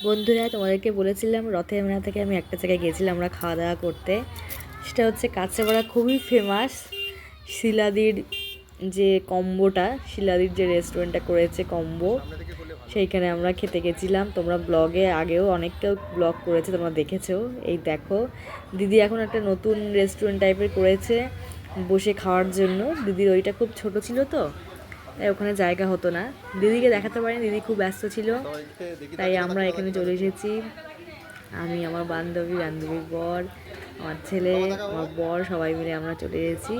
বন্ধুরা, তোমাদেরকে বলেছিলাম রথের মেলা থেকে আমি একটা জায়গায় গেছিলাম আমরা খাওয়া দাওয়া করতে। সেটা হচ্ছে কাঁচরাপাড়া, খুবই ফেমাস শিলাদির যে কম্বোটা, শিলাদির যে রেস্টুরেন্টটা করেছে কম্বো, সেইখানে আমরা খেতে গেছিলাম। তোমরা ব্লগে আগেও অনেকটা ব্লগ করেছে, তোমরা দেখেছো। এই দেখো, দিদি এখন একটা নতুন রেস্টুরেন্ট টাইপের করেছে বসে খাওয়ার জন্য। দিদির ওইটা খুব ছোট ছিল তো, তাই ওখানে জায়গা হতো না, দিদিকে দেখাতে পারিনি, দিদি খুব ব্যস্ত ছিল। তাই আমরা এখানে চলে এসেছি, আমি, আমার বান্ধবীর বর, আমার ছেলে, আমার বর, সবাই মিলে আমরা চলে এসেছি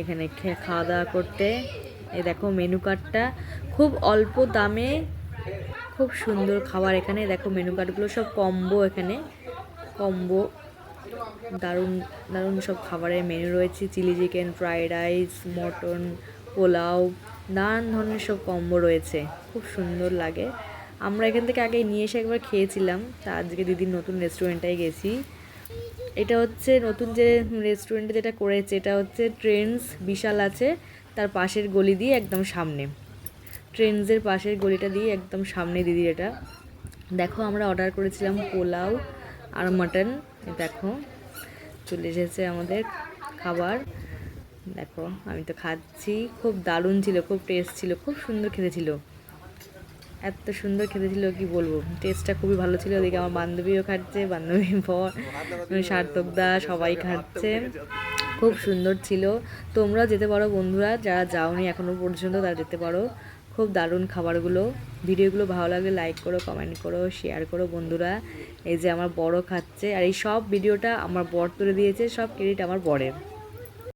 এখানে খাওয়া দাওয়া করতে। এই দেখো মেনু কার্ডটা, খুব অল্প দামে খুব সুন্দর খাবার। এখানে দেখো মেনু কার্ডগুলো সব কম্বো, এখানে কম্বো দারুণ দারুণ সব খাবারের মেনু রয়েছে। Chilli chicken, fried rice, mutton, pulao, নানান ধরনের সব কম্বো রয়েছে, খুব সুন্দর লাগে। আমরা এখান থেকে আগে নিয়ে এসে একবার খেয়েছিলাম, তা আজকে দিদির নতুন রেস্টুরেন্টটায় গেছি। এটা হচ্ছে নতুন যে রেস্টুরেন্টে যেটা করেছে, এটা হচ্ছে ট্রেন্ডস বিশাল আছে, তার পাশের গলি দিয়ে একদম সামনে, ট্রেন্ডসের পাশের গলিটা দিয়ে একদম সামনে দিদির এটা। দেখো আমরা অর্ডার করেছিলাম পোলাও আর মাটন, দেখো চলে এসেছে আমাদের খাবার। দেখো আমি তো খাচ্ছি, খুব দারুণ ছিল, খুব টেস্ট ছিল, খুব সুন্দর খেতে ছিল, এত সুন্দর খেতে ছিল কি বলবো, টেস্টটা খুবই ভালো ছিল। ওদিকে আমার বান্ধবীও খাচ্ছে, বান্ধবীর বর, সার্থকদা, সবাই খাচ্ছে, খুব সুন্দর ছিল। তোমরাও যেতে পারো বন্ধুরা, যারা যাওনি এখনও পর্যন্ত তারা যেতে পারো, খুব দারুণ খাবারগুলো। ভিডিওগুলো ভালো লাগলে লাইক করো, কমেন্ট করো, শেয়ার করো বন্ধুরা। এই যে আমার বড় খাচ্ছে, আর এই সব ভিডিওটা আমার বর তুলে দিয়েছে, সব ক্রেডিট আমার বরের।